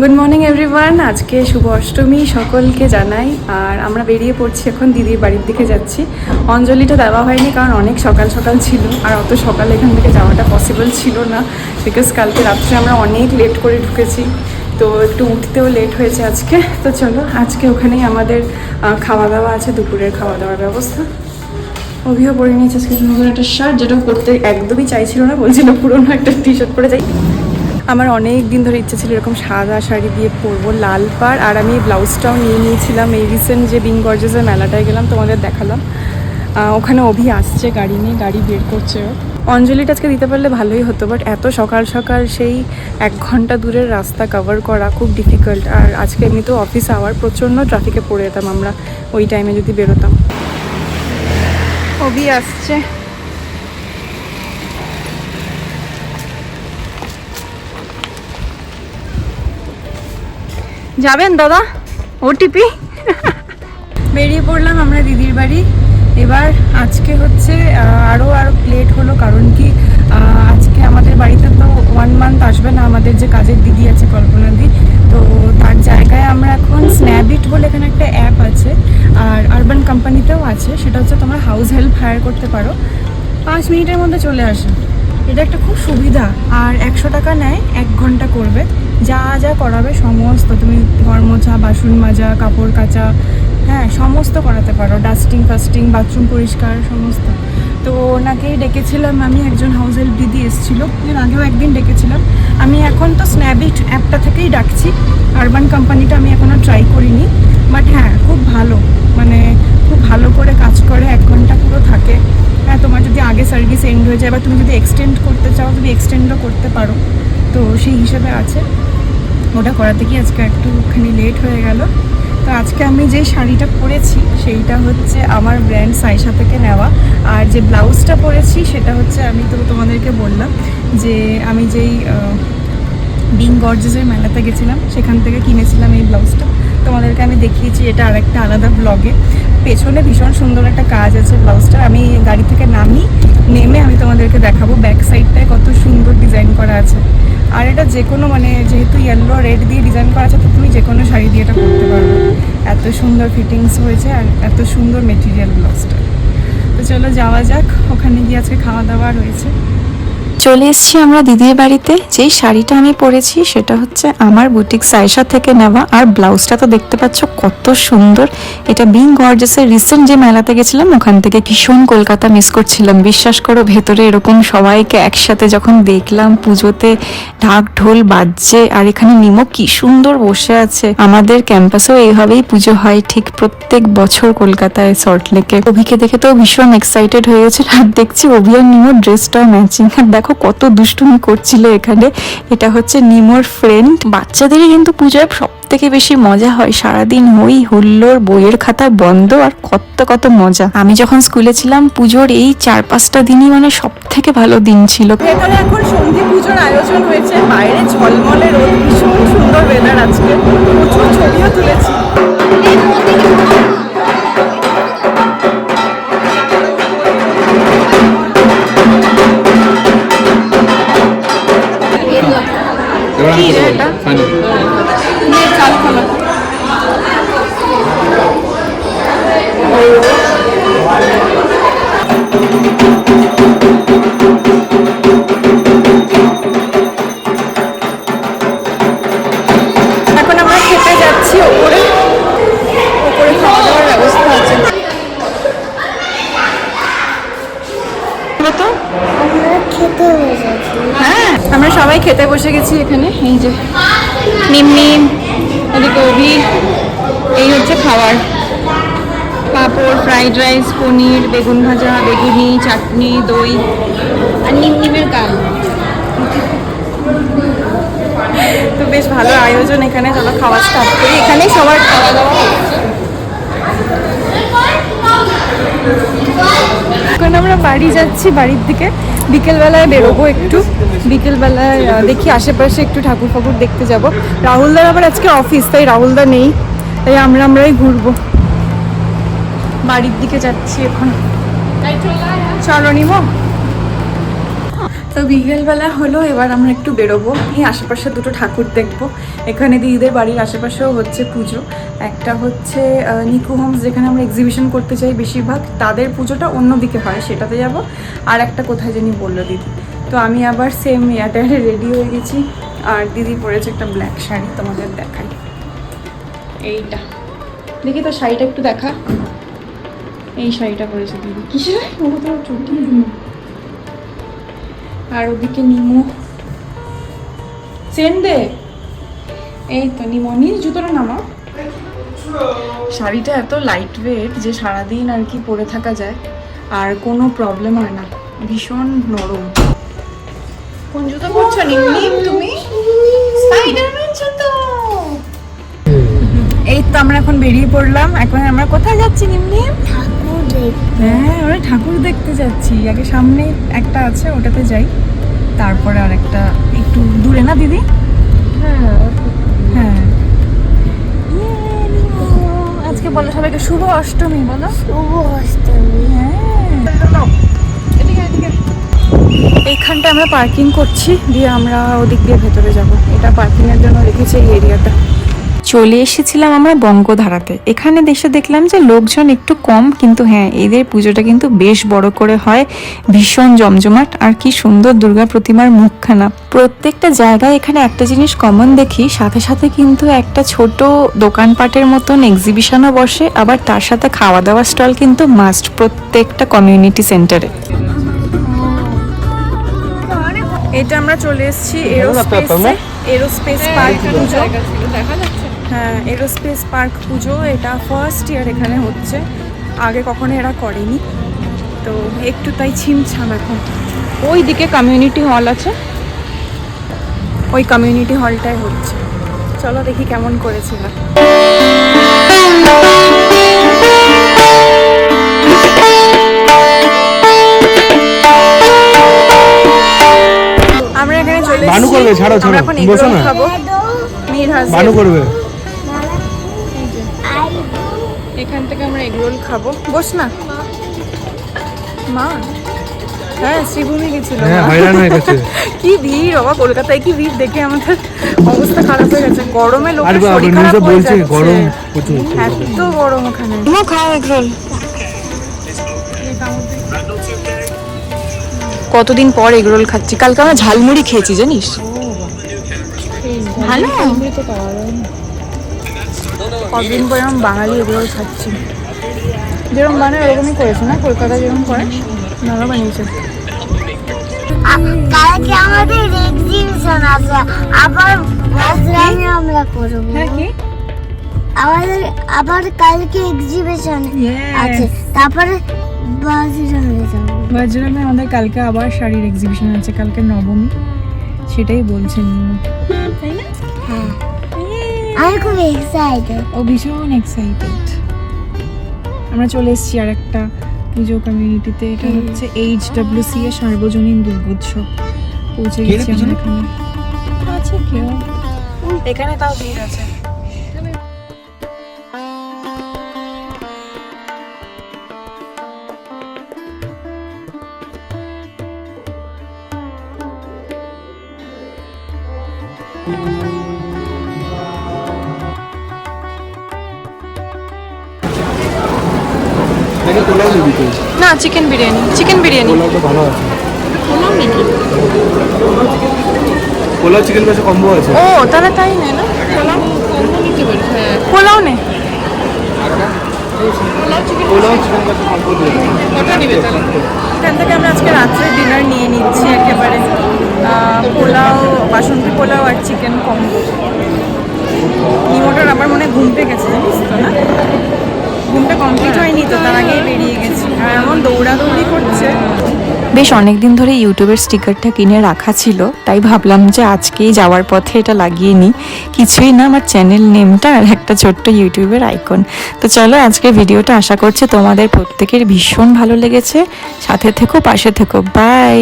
Good morning everyone. আজকে শুভ অষ্টমী সকলকে জানাই। আর আমরা বেরিয়ে পড়ছি এখন দিদির বাড়ির দিকে যাচ্ছি। অঞ্জলিটা দেওয়া হয়নি কারণ অনেক সকাল সকাল ছিল, আর অত সকালে এখান থেকে যাওয়াটা পসিবল ছিল না, বিকজ কালকে রাত্রে আমরা অনেক লেট করে ঢুকেছি, তো একটু উঠতেও লেট হয়েছে আজকে। তো চলো, আজকে ওখানেই আমাদের খাওয়া দাওয়া আছে, দুপুরের খাওয়া দাওয়ার ব্যবস্থা। অভিও পরে নিয়েছে আজকে নতুন একটা শার্ট, যেটা পরতে একদমই চাইছিল না, বলছিল পুরোনো একটা টি শার্ট পরে যাই। আমার অনেক দিন ধরে ইচ্ছে ছিল এরকম সাদা শাড়ি দিয়ে পরবো, লাল পাড়। আর আমি ব্লাউজটাও নিয়ে নিয়েছিলাম এই রিসেন্ট যে বিং গর্জেসের মেলাটায় গেলাম, তোমাদের দেখালাম। ওখানে অভি আসছে গাড়ি নিয়ে, গাড়ি বের করছে ও। অঞ্জলিটা আজকে দিতে পারলে ভালোই হতো, বাট এত সকাল সকাল সেই 1 ঘন্টা দূরের রাস্তা কভার করা খুব ডিফিকাল্ট। আর আজকে এমনিতেও অফিস আওয়ার, প্রচণ্ড ট্রাফিকে পড়ে যেতাম আমরা ওই টাইমে যদি বেরোতাম। অভি আসছে। যাবেন দাদা? ওটিপি। বেরিয়ে পড়লাম আমরা দিদির বাড়ি। এবার আজকে হচ্ছে আরও লেট হলো, কারণ কি আজকে আমাদের বাড়িতে তো 1 মান্থ আসবে না আমাদের যে কাজের দিদি আছে কল্পনা দি, তো তার জায়গায় আমরা এখন স্ন্যাবিট বলে এখানে একটা অ্যাপ আছে, আর আরবান কোম্পানিতেও আছে, সেটা হচ্ছে তোমরা হাউস হেল্প হায়ার করতে পারো, 5 মিনিটের মধ্যে চলে আসে। এটা একটা খুব সুবিধা। আর 100 টাকা নেয়, 1 ঘন্টা করবে, যা যা করাবে সমস্ত, তুমি ঘর মোছা, বাসন মাজা, কাপড় কাচা, হ্যাঁ সমস্ত করাতে পারো, ডাস্টিং ফাস্টিং, বাথরুম পরিষ্কার সমস্ত। তো ওনাকেই ডেকেছিলাম আমি, একজন হাউস হেল্প দিদি এসেছিলো, এর আগেও একদিন ডেকেছিলাম আমি। এখন তো স্ন্যাবিট অ্যাপটা থেকেই ডাকছি, আরবান কোম্পানিটা আমি এখনও ট্রাই করিনি, বাট হ্যাঁ খুব ভালো, মানে খুব ভালো করে কাজ করে, 1 ঘন্টা পুরো থাকে। হ্যাঁ, তোমার যদি আগে সার্ভিস এন্ড হয়ে যায় বা তুমি যদি এক্সটেন্ড করতে চাও, তুমি এক্সটেন্ডও করতে পারো, তো সেই হিসেবে আছে। ওটা করাতে গিয়ে আজকে একটুখানি লেট হয়ে গেল। তো আজকে আমি যে শাড়িটা পরেছি সেইটা হচ্ছে আমার ব্র্যান্ড সাইশা থেকে নেওয়া, আর যে ব্লাউজটা পরেছি সেটা হচ্ছে, আমি তো তোমাদেরকে বললাম যে আমি যেই বিং গর্জেসের মেলাতে গেছিলাম সেখান থেকে কিনেছিলাম এই ব্লাউজটা, তোমাদেরকে আমি দেখিয়েছি এটা আরেকটা আলাদা ব্লগে। পেছনে ভীষণ সুন্দর একটা কাজ আছে ব্লাউজটার, আমি গাড়ি থেকে নেমে আমি তোমাদেরকে দেখাবো। ব্যাক সাইডটায় কত সুন্দর ডিজাইন করা আছে, আর এটা যে কোনো, মানে যেহেতু ইয়েলো রেড দিয়ে ডিজাইন করা আছে, তো তুমি যে কোনো শাড়ি দিয়ে এটা করতে পারবে। এত সুন্দর ফিটিংস হয়েছে আর এত সুন্দর মেটেরিয়াল ব্লাউজটা। তো চলো যাওয়া যাক, ওখানে গিয়ে আজকে খাওয়া দাওয়া রয়েছে। চলে এসেছি আমরা দিদির বাড়িতে। যেই শাড়িটা আমি পরেছি সেটা হচ্ছে আমার বুটিক সাইশা থেকে নেওয়া, আর ব্লাউজটা তো দেখতে পাচ্ছ কত সুন্দর। এটা বিং গর্জেসের রিসেন্ট যে মেলাতে গেছিলাম ওখান থেকে ভীষণ কলকাতা মিস করছিলাম, বিশ্বাস করো। ভেতরে এরকম সবাইকে একসাথে যখন দেখলাম, পুজোতে ঢাক ঢোল বাজছে, আর এখানে নিমো কি সুন্দর বসে আছে। আমাদের ক্যাম্পাসেও এইভাবেই পুজো হয় ঠিক প্রত্যেক বছর কলকাতায় সল্টলেকে। অভিকে দেখে তো ভীষণ এক্সাইটেড হয়ে গেছিল, আর দেখছি অভি আর নিমোর ড্রেসটাও ম্যাচিং। আর দেখো কত দুষ্টুমি করছিল এখানে। এটা হচ্ছে নিমোর ফ্রেন্ড। বাচ্চাদেরই কিন্তু পুজোয় সব থেকে বেশি মজা হয়, সারাদিন হই হুল্লোড়, বইয়ের খাতা বন্ধ, আর কত কত মজা। আমি যখন স্কুলে ছিলাম পুজোর এই 4-5টা দিনই মানে সব থেকে ভালো দিন ছিল। এখানে এখন সন্ধি পুজোর আয়োজন হয়েছে, বাইরে ঝলমলে রোদ, ভীষণ সুন্দর ওয়েদার আজকে, প্রচুর ছবিও তুলেছি। কি রে এটা? চাল খোলা। এখন আমরা খেতে যাচ্ছি ওপরে খাওয়া দাওয়ার ব্যবস্থা আছে। তো হ্যাঁ, আমরা সবাই খেতে বসে গেছি এখানে। এই যে নিম, এদিকে অভি, এই হচ্ছে খাবার। পাঁপড়, ফ্রাইড রাইস, পনির, বেগুন ভাজা, বেগুনি, চাটনি, দই, আর নিমের কাল। তো বেশ ভালো আয়োজন এখানে। চলো খাওয়া স্টার্ট করি, এখানেই সবার খাওয়া দাওয়া হচ্ছে। এখন আমরা বাড়ি যাচ্ছি, বাড়ির দিকে। বিকেলবেলায় বেরোবো একটু, বিকেলবেলায় দেখি আশেপাশে একটু ঠাকুর ফাকুর দেখতে যাব। রাহুলদার আবার আজকে অফিস, তাই রাহুলদা নেই, তাই আমরাই ঘুরবো। বাড়ির দিকে যাচ্ছি এখন, চলো নিমো। তো বিকেলবেলা হলো, এবার আমরা একটু বেরোবো, এই আশেপাশে দুটো ঠাকুর দেখবো। এখানে দিদিদের বাড়ির আশেপাশেও হচ্ছে পুজো। একটা হচ্ছে নিকু হোমস, যেখানে আমরা এক্সিবিশন করতে চাই বেশিরভাগ, তাদের পুজোটা অন্যদিকে হয়, সেটাতে যাব। আর একটা কোথায় জানি বললো দিদি। তো আমি আবার সেম এয়ারটেলে রেডি হয়ে গেছি, আর দিদি পরেছে একটা ব্ল্যাক শাড়ি, তোমাদের দেখাই। এইটা দেখি তো, শাড়িটা একটু দেখা। এই শাড়িটা পরেছে দিদি, কিসের চুটি। আর ওদিকে নিমো সেন দে, এই তো নিমনির জুতোটা নামা। শাড়িটা এত লাইট ওয়েট যে সারাদিন আর কি পরে থাকা যায়, আর কোনো প্রবলেম হয় না, ভীষণ নরম। কোন জুতো পরছো নিম তুমি? স্পাইডারম্যান জুতো। এই তো আমরা এখন বেরিয়ে পড়লাম। এখন আমরা কোথায় যাচ্ছি নিম? হ্যাঁ, আমরা ঠাকুর দেখতে যাচ্ছি। আগে সামনে একটা আছে, ওটাতে যাই, তারপরে আর একটা একটু দূরে না দিদি? হ্যাঁ। আজকে বলো সবাইকে শুভ অষ্টমী, বলো শুভ অষ্টমী। হ্যাঁ, এইখানটা আমরা পার্কিং করছি, দিয়ে আমরা ওদিক দিয়ে ভেতরে যাব। এটা পার্কিং এর জন্য রেখেছি এই এরিয়াটা। চলে এসেছিলাম আমরা বঙ্গধারাতে। এখানে দেশে দেখলাম যে লোকজন একটু কম, কিন্তু হ্যাঁ, এদের পুজোটা কিন্তু বেশ বড় করে হয়, ভীষণ জমজমাট। আর কি সুন্দর দুর্গা প্রতিমার মুখখানা। প্রত্যেকটা জায়গায় এখানে একটা জিনিস কমন দেখি, সাথে সাথে কিন্তু একটা ছোট দোকানপাটের মতন এক্সিবিশনও বসে, আবার তার সাথে খাওয়া দাওয়া স্টল কিন্তু মাস্ট প্রত্যেকটা কমিউনিটি সেন্টারে। এটা আমরা চলে এসেছি এরোস্পেস পার্ক পুজো। হ্যাঁ, এরোস্পেস পার্ক পুজো, এটা ফার্স্ট ইয়ার এখানে হচ্ছে, আগে কখনো এরা করেনি, তো একটু তাই ছিমছাম এখন। ওই দিকে কমিউনিটি হল আছে, ওই কমিউনিটি হলটাই হচ্ছে। চলো দেখি কেমন করেছিল। আমরা এখানে চলে এসেছি, আমরা এখন এগরোল খাবো। বানু করবে, এখান থেকে আমরা এগরোল খাবো। বস না মা। হ্যাঁ, শ্রীভূমি গেছিল, কি ভিড় বাবা, কলকাতায় কি ভিড় দেখে আমাদের অবস্থা খারাপ হয়ে গেছে। গরমে লোকের শরীর খারাপ হয়ে যাচ্ছে, এত গরম ওখানে। খাও এগরোল। কতদিন পর এগরোল খাচ্ছি, কালকে আমরা ঝালমুড়ি খেয়েছি জানিস। ভালো, কদিন পরে আমি বাঙালি এগরোল খাচ্ছি, যেরকম বানায় ওরকমই করেছে না, কলকাতা যেরকম করে ভালো বানিয়েছে। কালকে আমাদের এক্সিবিশন আছে, আবার বাজরামে আমরা করব। হ্যাঁ, কি আমাদের আবার কালকে এক্সিবিশন আছে, তারপরে বাজরামে যাব। বাজরামে আমাদের কালকে আবার শাড়ির এক্সিবিশন আছে, কালকে নবমী, সেটাই বলছেন, তাই না? হ্যাঁ, আমি খুব এক্সাইটেড। ও ভীষণ এক্সাইটেড। আমরা চলে এসেছি আর একটা পুজো কমিউনিটিতে, এটা হচ্ছে HWC এর সার্বজনীন দুর্গোৎসব। পৌঁছে গেছি আমরা এখানে। আছে কেউ এখানে, তাও ভিড় আছে। না, চিকেন বিরিয়ানি। ভালো আছে, পোলাও চিকেন কষা কম্বো আছে। ও তাহলে তাই নেই না, পোলাও নে। পোলাও চিকেন কষা কম্বো দিয়ে এখান থেকে আমরা আজকে রাত্রে ডিনার নিয়ে নিচ্ছি একেবারে, পোলাও, বাসন্তী পোলাও আর চিকেন কম্বো। নিমোটার আবার মনে ঘুম পেয়ে গেছে জানিস তো, না ঘুমটা কমপ্লিট হয়নি তো, তার আগেই বেরিয়ে গেছি, আর এমন দৌড়াদৌড়ি করছে। বেশ অনেকদিন ধরে ইউটিউবের স্টিকারটা কিনে রাখা ছিল, তাই ভাবলাম যে আজকেই যাওয়ার পথে এটা লাগিয়ে নিই। কিছুই না, আমার চ্যানেল নেমটা আর একটা ছোট্ট ইউটিউবের আইকন। তো চলো, আজকের ভিডিওটা আশা করছি তোমাদের প্রত্যেকের ভীষণ ভালো লেগেছে। সাথে থেকো, পাশে থেকো, বাই।